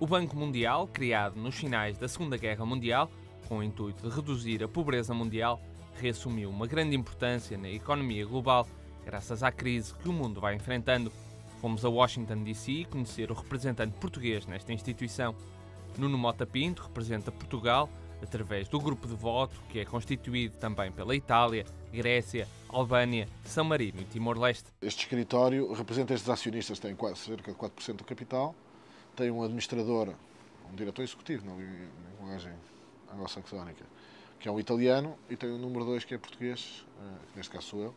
O Banco Mundial, criado nos finais da Segunda Guerra Mundial, com o intuito de reduzir a pobreza mundial, reassumiu uma grande importância na economia global, graças à crise que o mundo vai enfrentando. Fomos a Washington, D.C. conhecer o representante português nesta instituição. Nuno Mota Pinto representa Portugal através do grupo de voto, que é constituído também pela Itália, Grécia, Albânia, São Marino e Timor-Leste. Este escritório representa estes acionistas, tem cerca de 4% do capital, tem um administrador, um diretor executivo, na linguagem anglo-saxónica, que é um italiano, e tem o número 2, que é português, que neste caso sou eu.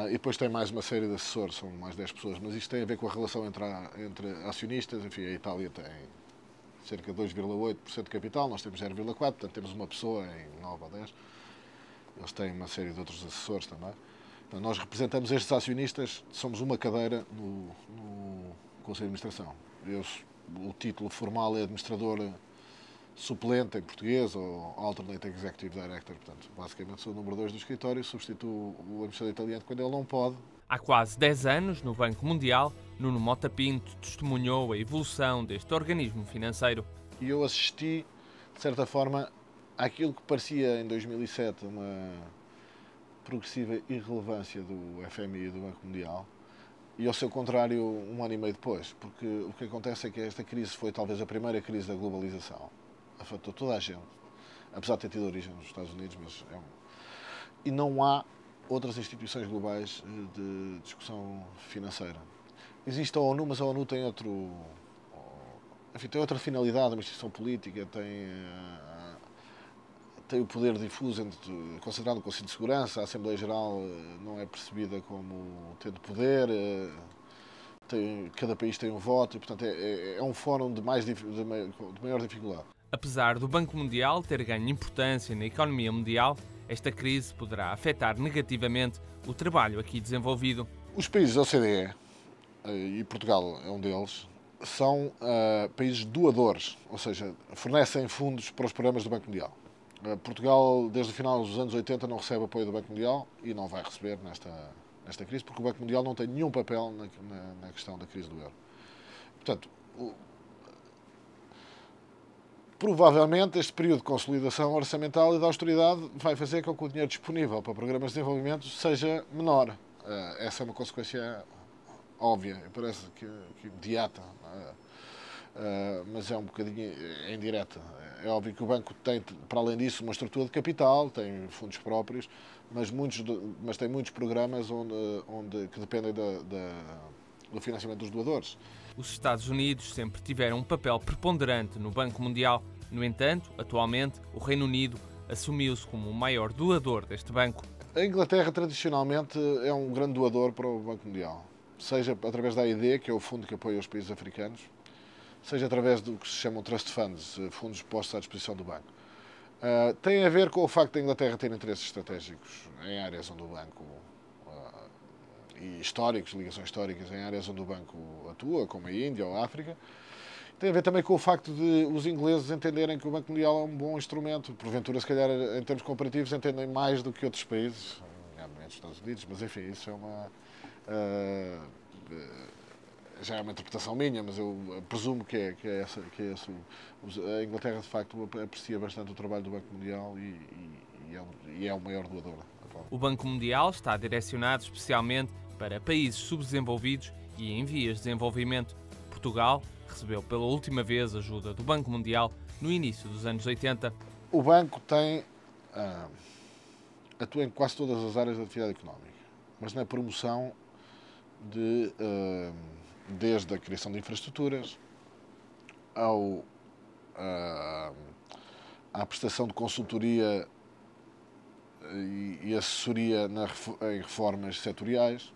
E depois tem mais uma série de assessores, são mais 10 pessoas, mas isto tem a ver com a relação entre acionistas. Enfim, a Itália tem cerca de 2,8% de capital, nós temos 0,4%, portanto temos uma pessoa em 9 ou 10. Eles têm uma série de outros assessores também. Então, nós representamos estes acionistas, somos uma cadeira no Conselho de Administração. O título formal é administrador suplente em português, ou Alternate Executive Director. Portanto, basicamente sou o número 2 do escritório, substituo o administrador italiano quando ele não pode. Há quase 10 anos, no Banco Mundial, Nuno Mota Pinto testemunhou a evolução deste organismo financeiro. E eu assisti, de certa forma, àquilo que parecia em 2007 uma progressiva irrelevância do FMI e do Banco Mundial, e ao seu contrário, um ano e meio depois, porque o que acontece é que esta crise foi talvez a primeira crise da globalização. Afetou toda a gente, apesar de ter tido origem nos Estados Unidos, mas e não há outras instituições globais de discussão financeira. Existe a ONU, mas a ONU tem tem outra finalidade, uma instituição política, tem o poder difuso, considerado o Conselho de Segurança. A Assembleia Geral não é percebida como tendo poder, cada país tem um voto, e portanto é um fórum de maior dificuldade. Apesar do Banco Mundial ter ganho importância na economia mundial, esta crise poderá afetar negativamente o trabalho aqui desenvolvido. Os países da OCDE, e Portugal é um deles, são países doadores, ou seja, fornecem fundos para os programas do Banco Mundial. Portugal, desde o final dos anos 80, não recebe apoio do Banco Mundial e não vai receber nesta crise, porque o Banco Mundial não tem nenhum papel na questão da crise do euro. Portanto, provavelmente este período de consolidação orçamental e de austeridade vai fazer com que o dinheiro disponível para programas de desenvolvimento seja menor. Essa é uma consequência óbvia, parece que imediata, mas é um bocadinho indireta. É óbvio que o banco tem, para além disso, uma estrutura de capital, tem fundos próprios, mas tem muitos programas que dependem do financiamento dos doadores. Os Estados Unidos sempre tiveram um papel preponderante no Banco Mundial. No entanto, atualmente, o Reino Unido assumiu-se como o maior doador deste banco. A Inglaterra, tradicionalmente, é um grande doador para o Banco Mundial, seja através da AID, que é o fundo que apoia os países africanos, seja através do que se chamam trust funds, fundos postos à disposição do banco. Tem a ver com o facto da Inglaterra ter interesses estratégicos em áreas onde o banco, e históricos, ligações históricas em áreas onde o banco atua, como a Índia ou a África. Tem a ver também com o facto de os ingleses entenderem que o Banco Mundial é um bom instrumento. Porventura, se calhar, em termos comparativos, entendem mais do que outros países, nomeadamente os Estados Unidos, mas enfim, isso é já é uma interpretação minha, mas eu presumo que é essa. A Inglaterra, de facto, aprecia bastante o trabalho do Banco Mundial e é o maior doador. O Banco Mundial está direcionado especialmente para países subdesenvolvidos e em vias de desenvolvimento. Portugal recebeu pela última vez ajuda do Banco Mundial no início dos anos 80. O banco atua em quase todas as áreas da atividade económica, mas na promoção desde a criação de infraestruturas à prestação de consultoria e assessoria em reformas setoriais,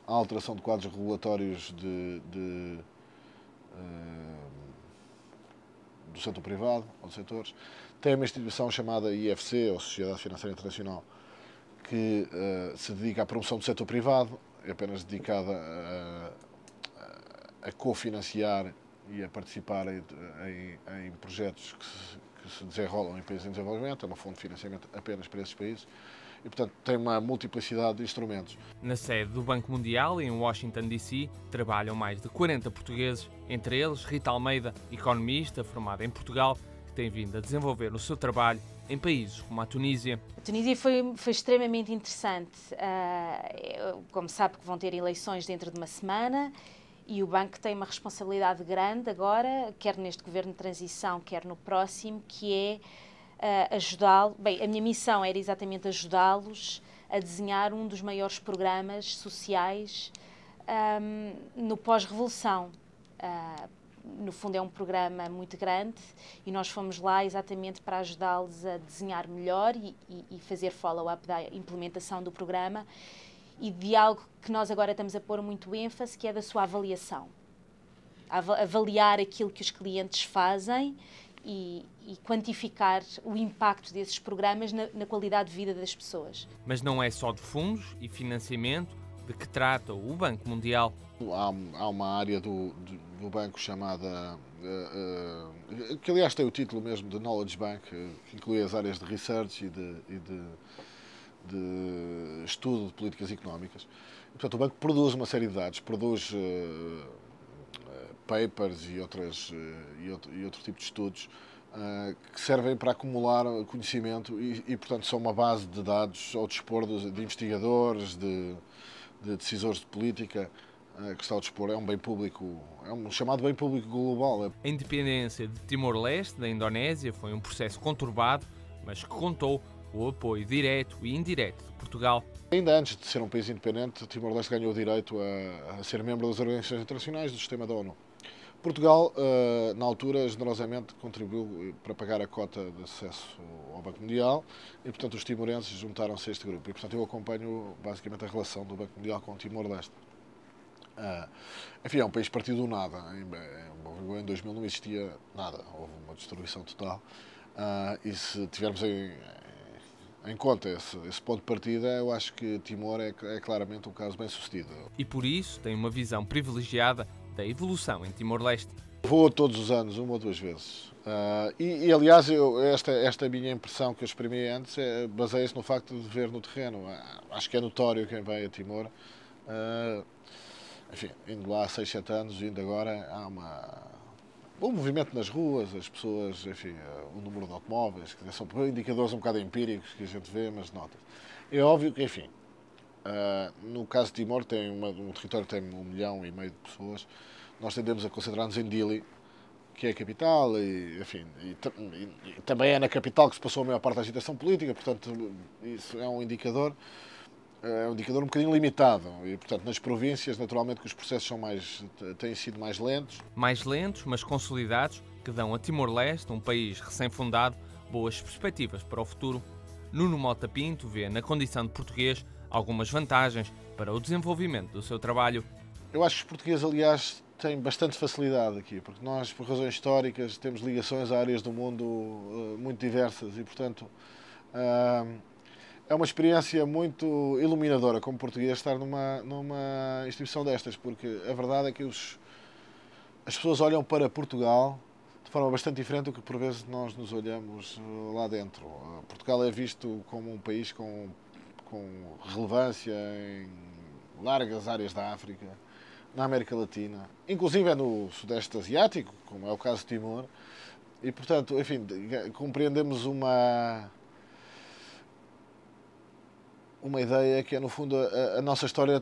à alteração de quadros regulatórios do setor privado ou de setores. Tem uma instituição chamada IFC, ou Sociedade Financeira Internacional, que se dedica à promoção do setor privado, é apenas dedicada a cofinanciar e a participar em projetos que se desenrolam em países em desenvolvimento. É uma fonte de financiamento apenas para esses países. e, portanto, tem uma multiplicidade de instrumentos. Na sede do Banco Mundial, em Washington, D.C., trabalham mais de 40 portugueses, entre eles Rita Almeida, economista formada em Portugal, que tem vindo a desenvolver o seu trabalho em países como a Tunísia. A Tunísia foi extremamente interessante. Como sabe, que vão ter eleições dentro de uma semana e o banco tem uma responsabilidade grande agora, quer neste governo de transição, quer no próximo, que é ajudá-lo. Bem, a minha missão era exatamente ajudá-los a desenhar um dos maiores programas sociais no pós-revolução. No fundo é um programa muito grande e nós fomos lá exatamente para ajudá-los a desenhar melhor e fazer follow-up da implementação do programa e de algo que nós agora estamos a pôr muito ênfase, que é da sua avaliação. Avaliar aquilo que os clientes fazem e quantificar o impacto desses programas na qualidade de vida das pessoas. Mas não é só de fundos e financiamento de que trata o Banco Mundial. Há uma área do banco chamada, que aliás tem o título mesmo de Knowledge Bank, que inclui as áreas de research e de estudo de políticas económicas. E, portanto, o banco produz uma série de dados, produz papers e outro tipo de estudos que servem para acumular conhecimento e, portanto, são uma base de dados ao dispor de investigadores, de decisores de política, que está ao dispor. É um bem público, é um chamado bem público global. A independência de Timor-Leste, da Indonésia, foi um processo conturbado, mas que contou com o apoio direto e indireto de Portugal. Ainda antes de ser um país independente, Timor-Leste ganhou o direito a ser membro das organizações internacionais do sistema da ONU. Portugal, na altura, generosamente contribuiu para pagar a cota de acesso ao Banco Mundial e, portanto, os timorenses juntaram-se a este grupo. E, portanto, eu acompanho basicamente a relação do Banco Mundial com o Timor-Leste. Enfim, é um país partido do nada. Em 2000 não existia nada, houve uma destruição total. E se tivermos em conta esse ponto de partida, eu acho que Timor é claramente um caso bem sucedido. E por isso tem uma visão privilegiada da evolução em Timor-Leste. Vou todos os anos, uma ou duas vezes. Aliás, esta minha impressão que eu exprimi antes baseia-se no facto de ver no terreno. Acho que é notório quem vai a Timor. Enfim, indo lá há 6, 7 anos, indo agora, há um movimento nas ruas, as pessoas, enfim, o número de automóveis, que são indicadores um bocado empíricos que a gente vê, mas nota. É óbvio que, enfim, no caso de Timor, tem um território que tem 1,5 milhão de pessoas. Nós tendemos a concentrar-nos em Dili, que é a capital, e também é na capital que se passou a maior parte da agitação política, portanto, isso é um indicador um bocadinho limitado. E, portanto, nas províncias, naturalmente, que os processos têm sido mais lentos. Mais lentos, mas consolidados, que dão a Timor-Leste, um país recém-fundado, boas perspectivas para o futuro. Nuno Mota Pinto vê na condição de português algumas vantagens para o desenvolvimento do seu trabalho. Eu acho que os portugueses, aliás, têm bastante facilidade aqui, porque nós, por razões históricas, temos ligações a áreas do mundo muito diversas e, portanto, é uma experiência muito iluminadora como português estar numa instituição destas, porque a verdade é que as pessoas olham para Portugal de forma bastante diferente do que por vezes nós nos olhamos lá dentro. Portugal é visto como um país com relevância em largas áreas da África, na América Latina, inclusive é no Sudeste Asiático, como é o caso de Timor, e, portanto, enfim, compreendemos uma ideia que é, no fundo, a nossa história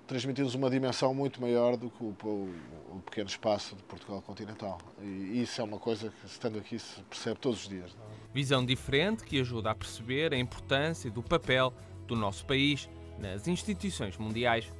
transmitir-nos uma dimensão muito maior do que o pequeno espaço de Portugal continental. E isso é uma coisa que, estando aqui, se percebe todos os dias. Não é? Visão diferente que ajuda a perceber a importância do papel do nosso país nas instituições mundiais.